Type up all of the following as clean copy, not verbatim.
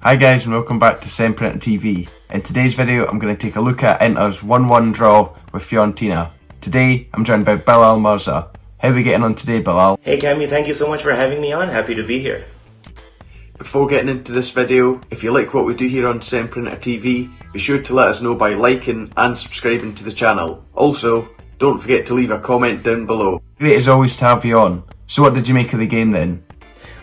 Hi guys and welcome back to Sempre TV. In today's video I'm going to take a look at Inter's 1-1 draw with Fiorentina. Today I'm joined by Bilal Mirza. How are we getting on today, Bilal? Hey Cammy, thank you so much for having me on. Happy to be here. Before getting into this video, if you like what we do here on Sempre TV, be sure to let us know by liking and subscribing to the channel. Also, don't forget to leave a comment down below. Great as always to have you on. So what did you make of the game then?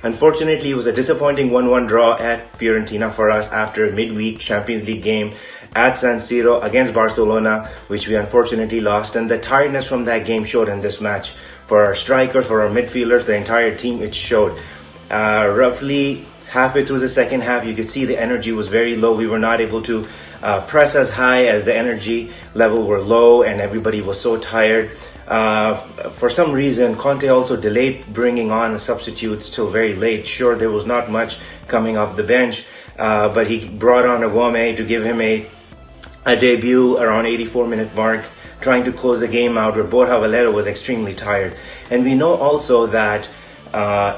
Unfortunately, it was a disappointing 1-1 draw at Fiorentina for us after a midweek Champions League game at San Siro against Barcelona, which we unfortunately lost. And the tiredness from that game showed in this match. For our strikers, for our midfielders, the entire team, it showed. Roughly halfway through the second half, you could see the energy was very low. We were not able to press as high as the energy level were low, and everybody was so tired. For some reason, Conte also delayed bringing on the substitutes till very late. Sure, there was not much coming off the bench, but he brought on Aguame to give him a debut around 84-minute mark, trying to close the game out, where Borja Valero was extremely tired. And we know also that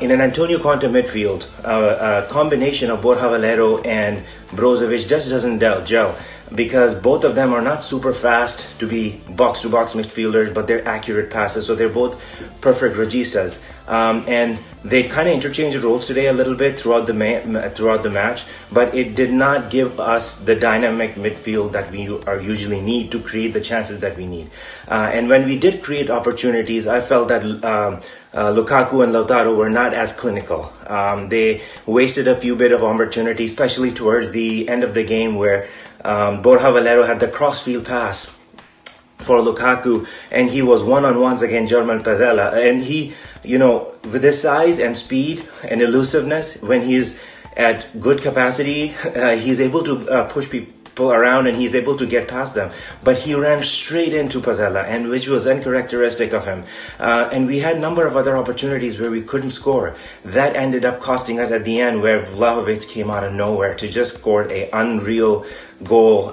in an Antonio Conte midfield, a combination of Borja Valero and Brozovic just doesn't gel, because both of them are not super fast to be box-to-box midfielders, but they're accurate passes, so they're both perfect registas. And they kind of interchanged roles today a little bit throughout the match, but it did not give us the dynamic midfield that we usually need to create the chances that we need. And when we did create opportunities, I felt that Lukaku and Lautaro were not as clinical. They wasted a few bit of opportunities, especially towards the end of the game, where Borja Valero had the crossfield pass for Lukaku, and he was one-on-ones against German Pazella, and he, you know, with his size and speed and elusiveness, when he's at good capacity, he's able to push people around and he's able to get past them. But he ran straight into Pazella, and which was uncharacteristic of him. And we had a number of other opportunities where we couldn't score. That ended up costing us at the end, where Vlahovic came out of nowhere to just score an unreal goal.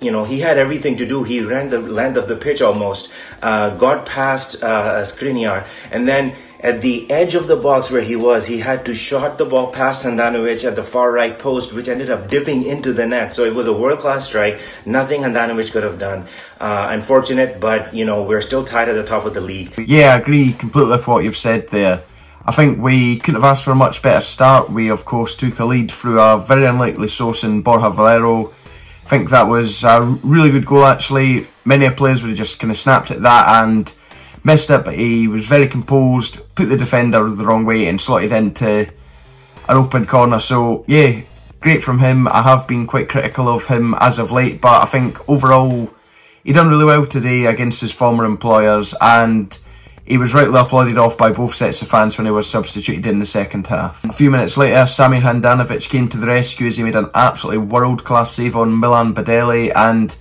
You know, he had everything to do. He ran the length of the pitch almost, got past Skriniar, and then at the edge of the box where he had to shot the ball past Handanovic at the far right post, which ended up dipping into the net. So it was a world-class strike. Nothing Handanovic could have done. Unfortunate, but, you know, we're still tied at the top of the league. Yeah, I agree completely with what you've said there. I think we couldn't have asked for a much better start. We, of course, took a lead through a very unlikely source in Borja Valero. I think that was a really good goal, actually. Many players would have just kind of snapped at that and missed it, but he was very composed, put the defender the wrong way and slotted into an open corner. So yeah, great from him. I have been quite critical of him as of late, but I think overall he done really well today against his former employers, and he was rightly applauded off by both sets of fans when he was substituted in the second half. A few minutes later, Samir Handanovic came to the rescue as he made an absolutely world-class save on Milan Badeli, and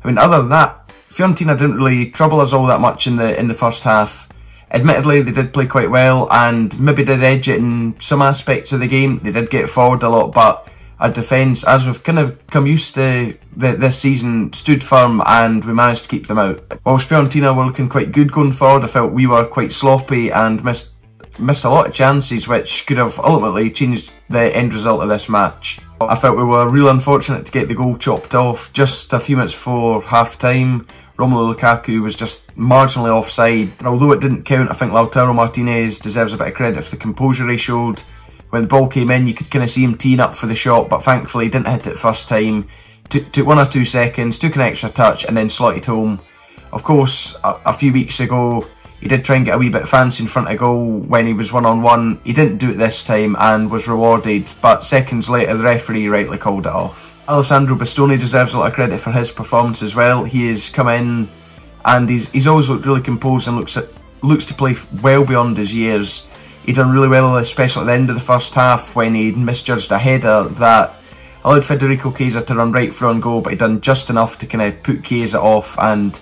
I mean, other than that, Fiorentina didn't really trouble us all that much in the first half. Admittedly, they did play quite well and maybe did edge it in some aspects of the game. They did get forward a lot, but our defence, as we've kind of come used to this season, stood firm and we managed to keep them out. Whilst Fiorentina were looking quite good going forward, I felt we were quite sloppy and missed a lot of chances which could have ultimately changed the end result of this match. I felt we were real unfortunate to get the goal chopped off just a few minutes before half time. Romelu Lukaku was just marginally offside, and although it didn't count, I think Lautaro Martinez deserves a bit of credit for the composure he showed. When the ball came in, you could kind of see him teeing up for the shot, but thankfully he didn't hit it first time. Took 1 or 2 seconds, took an extra touch and then slotted home. Of course, a few weeks ago he did try and get a wee bit fancy in front of goal when he was one-on-one. He didn't do it this time and was rewarded, but seconds later the referee rightly called it off. Alessandro Bastoni deserves a lot of credit for his performance as well. He has come in and he's always looked really composed and looks to play well beyond his years. He done really well, especially at the end of the first half when he misjudged a header that allowed Federico Chiesa to run right through on goal, but he done just enough to kind of put Chiesa off, and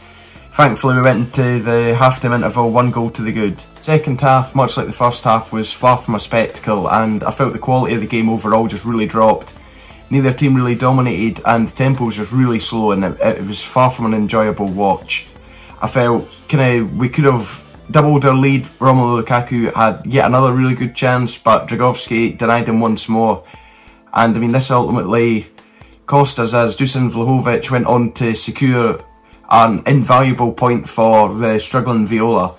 thankfully we went into the half-time interval 1 goal to the good. Second half, much like the first half, was far from a spectacle, and I felt the quality of the game overall just really dropped. Neither team really dominated and the tempo was just really slow, and it was far from an enjoyable watch. I felt we could have doubled our lead. Romelu Lukaku had yet another really good chance, but Dragovski denied him once more. And I mean, this ultimately cost us, as Dusan Vlahovic went on to secure an invaluable point for the struggling Viola.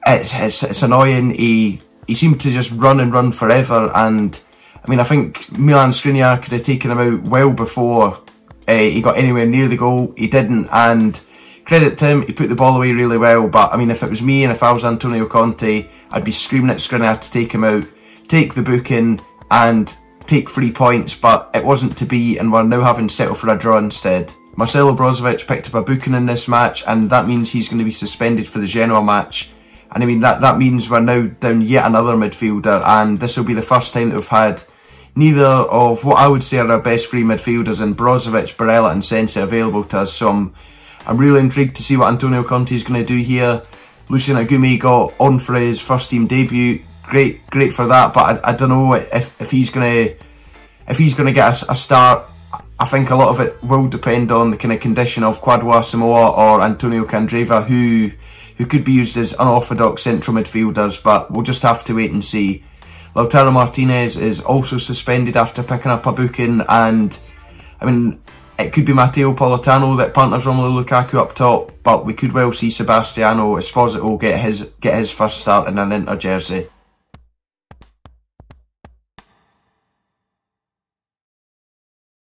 It's annoying. He seemed to just run and run forever, and I mean, I think Milan Skriniar could have taken him out well before he got anywhere near the goal. He didn't, and credit to him, he put the ball away really well. But I mean, if it was me and if I was Antonio Conte, I'd be screaming at Skriniar to take him out, take the booking and take 3 points, but it wasn't to be, and we're now having to settle for a draw instead. Marcelo Brozovic picked up a booking in this match, and that means he's going to be suspended for the Genoa match. And I mean, that means we're now down yet another midfielder, and this will be the first time that we've had neither of what I would say are our best three midfielders in Brozovic, Barella and Sensi available to us. So I'm really intrigued to see what Antonio Conte is going to do here. Lucien Agumi got on for his first team debut. Great for that, but I don't know if he's gonna get a start. I think a lot of it will depend on the kind of condition of Kwadwo Asamoah or Antonio Candreva, who could be used as unorthodox central midfielders, but we'll just have to wait and see. Lautaro Martinez is also suspended after picking up a booking, and I mean, it could be Matteo Politano that partners Romelu Lukaku up top, but we could well see Sebastiano Esposito get his first start in an Inter jersey.